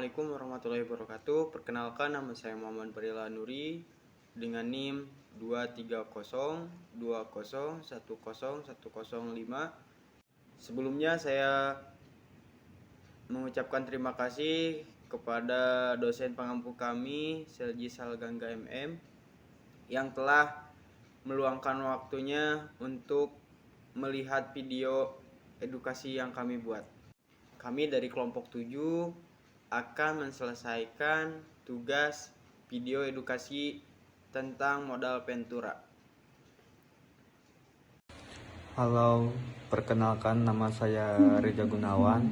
Assalamualaikum warahmatullahi wabarakatuh. Perkenalkan, nama saya Muhammad Barila Nuri dengan NIM 23020101005. Sebelumnya saya mengucapkan terima kasih kepada dosen pengampu kami, Selji Salgangga MM, yang telah meluangkan waktunya untuk melihat video edukasi yang kami buat. Kami dari kelompok 7 akan menyelesaikan tugas video edukasi tentang modal Ventura. Halo, perkenalkan nama saya Reza Gunawan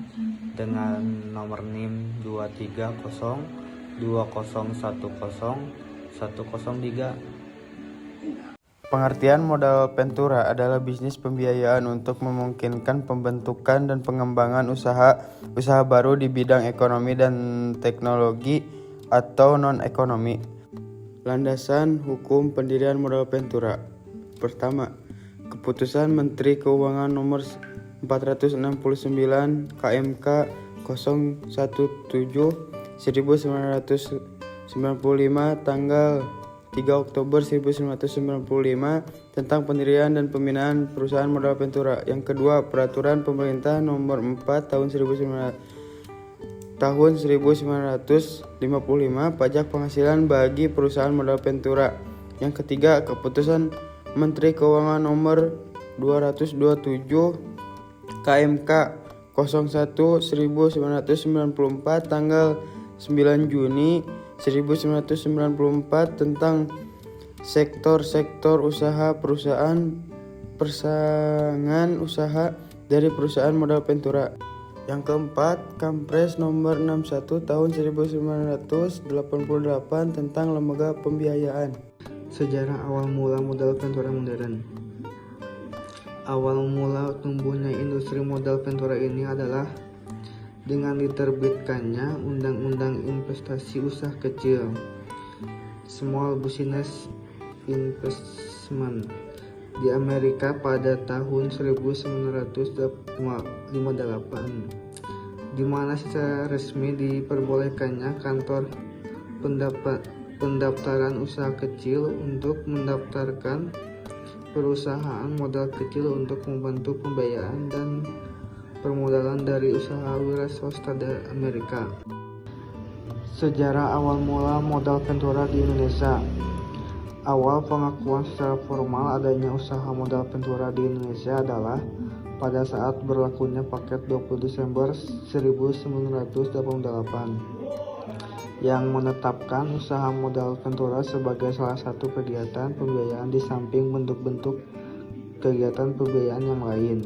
dengan nomor NIM 23020101003. Pengertian modal Ventura adalah bisnis pembiayaan untuk memungkinkan pembentukan dan pengembangan usaha baru di bidang ekonomi dan teknologi atau non-ekonomi. Landasan hukum pendirian modal Ventura. Pertama, Keputusan Menteri Keuangan Nomor 469 KMK 017/1995 tanggal 3 Oktober 1995 tentang pendirian dan pembinaan perusahaan modal Ventura. Yang kedua, Peraturan Pemerintah Nomor 4 Tahun 1955 Pajak Penghasilan bagi Perusahaan Modal Ventura. Yang ketiga, Keputusan Menteri Keuangan Nomor 227 KMK 01/1994 tanggal 9 Juni 1994 tentang sektor-sektor usaha persaingan usaha dari perusahaan modal Ventura. Yang keempat, Kampres Nomor 61 Tahun 1988 tentang lembaga pembiayaan. Sejarah awal mula modal Ventura modern. Awal mula tumbuhnya industri modal Ventura ini adalah dengan diterbitkannya Undang-Undang Investasi Usaha Kecil (Small Business Investment) di Amerika pada tahun 1958, di mana secara resmi diperbolehkannya kantor pendaftaran usaha kecil untuk mendaftarkan perusahaan modal kecil untuk membantu pembiayaan dan permodalan dari usaha wira swasta di Amerika. Sejarah awal mula modal Ventura di Indonesia. Awal pengakuan secara formal adanya usaha modal Ventura di Indonesia adalah pada saat berlakunya Paket 20 Desember 1988 yang menetapkan usaha modal Ventura sebagai salah satu kegiatan pembiayaan di samping bentuk-bentuk kegiatan pembiayaan yang lain.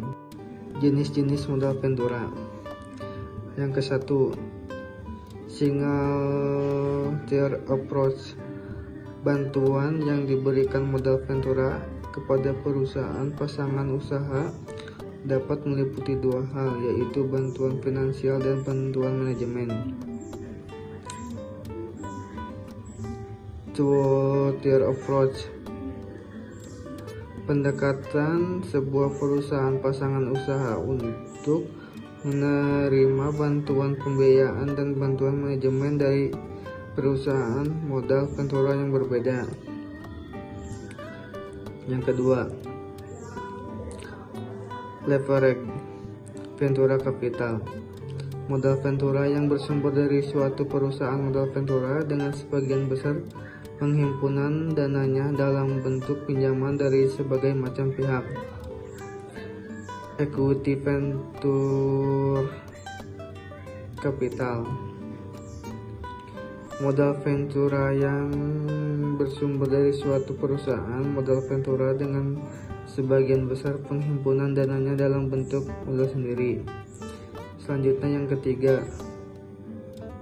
Jenis-jenis modal Ventura. Yang ke-1, single tier approach. Bantuan yang diberikan modal Ventura kepada perusahaan pasangan usaha dapat meliputi dua hal, yaitu bantuan finansial dan bantuan manajemen. Two-tier approach. Pendekatan sebuah perusahaan pasangan usaha untuk menerima bantuan pembiayaan dan bantuan manajemen dari perusahaan modal Ventura yang berbeda. Yang kedua, leverage Ventura Capital. Modal Ventura yang bersumber dari suatu perusahaan modal Ventura dengan sebagian besar penghimpunan dananya dalam bentuk pinjaman dari sebagai macam pihak. Equity Venture Capital. Modal Ventura yang bersumber dari suatu perusahaan modal Ventura dengan sebagian besar penghimpunan dananya dalam bentuk modal sendiri. Selanjutnya yang ketiga,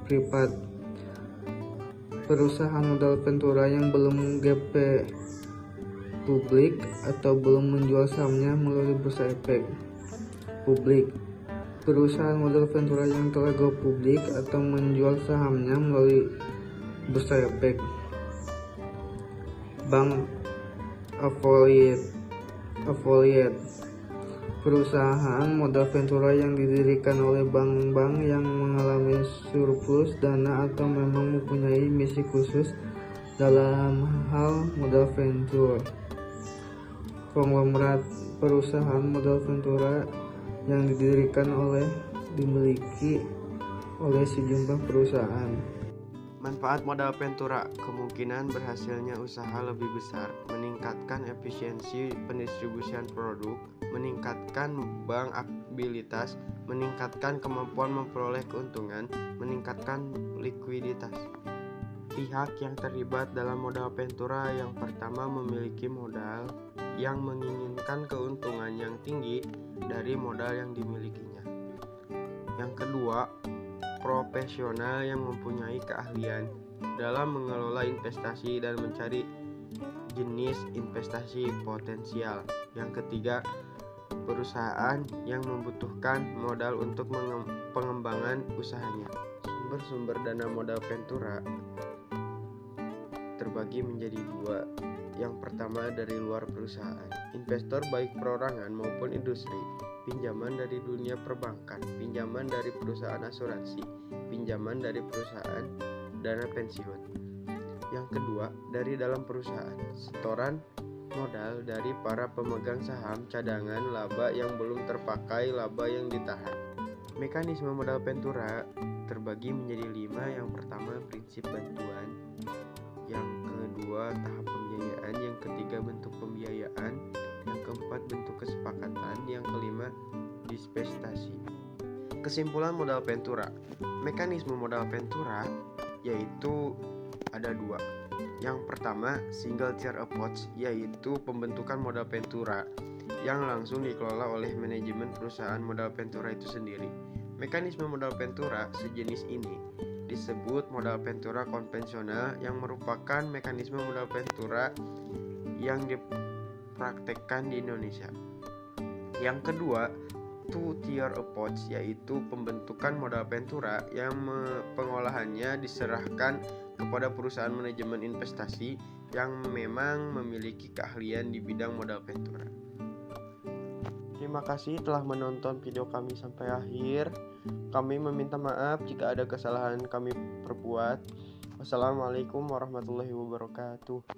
privat. Perusahaan modal Ventura yang belum GP publik atau belum menjual sahamnya melalui bursa efek. Publik. Perusahaan modal Ventura yang telah go publik atau menjual sahamnya melalui bursa efek. Bank affiliate. perusahaan modal ventura yang didirikan oleh bank-bank yang mengalami surplus dana atau memang mempunyai misi khusus dalam hal modal venture. Konglomerat perusahaan modal ventura yang dimiliki oleh sejumlah perusahaan. Manfaat modal ventura: kemungkinan berhasilnya usaha lebih besar, meningkatkan efisiensi pendistribusian produk, meningkatkan bankabilitas, meningkatkan kemampuan memperoleh keuntungan, meningkatkan likuiditas. Pihak yang terlibat dalam modal ventura yang pertama memiliki modal yang menginginkan keuntungan yang tinggi dari modal yang dimilikinya. Yang kedua, profesional yang mempunyai keahlian dalam mengelola investasi dan mencari jenis investasi potensial. Yang ketiga, perusahaan yang membutuhkan modal untuk pengembangan usahanya. Sumber-sumber dana modal ventura terbagi menjadi dua. Yang pertama dari luar perusahaan, investor baik perorangan maupun industri, pinjaman dari dunia perbankan, pinjaman dari perusahaan asuransi, pinjaman dari perusahaan dana pensiun. Yang kedua dari dalam perusahaan, setoran modal dari para pemegang saham, cadangan, laba yang belum terpakai, laba yang ditahan. Mekanisme modal ventura terbagi menjadi 5. Yang pertama prinsip bantuan, yang kedua tahap pembiayaan, yang ketiga bentuk pembiayaan, yang keempat bentuk kesepakatan, yang kelima dispensasi. Kesimpulan modal ventura: mekanisme modal ventura yaitu ada 2. Yang pertama single chair approach, yaitu pembentukan modal ventura yang langsung dikelola oleh manajemen perusahaan modal ventura itu sendiri. Mekanisme modal ventura sejenis ini disebut modal ventura konvensional, yang merupakan mekanisme modal ventura yang dipraktekkan di Indonesia. Yang kedua, two-tier approach, yaitu pembentukan modal ventura yang pengolahannya diserahkan kepada perusahaan manajemen investasi yang memang memiliki keahlian di bidang modal ventura. Terima kasih telah menonton video kami sampai akhir. Kami meminta maaf jika ada kesalahan kami perbuat. Wassalamualaikum warahmatullahi wabarakatuh.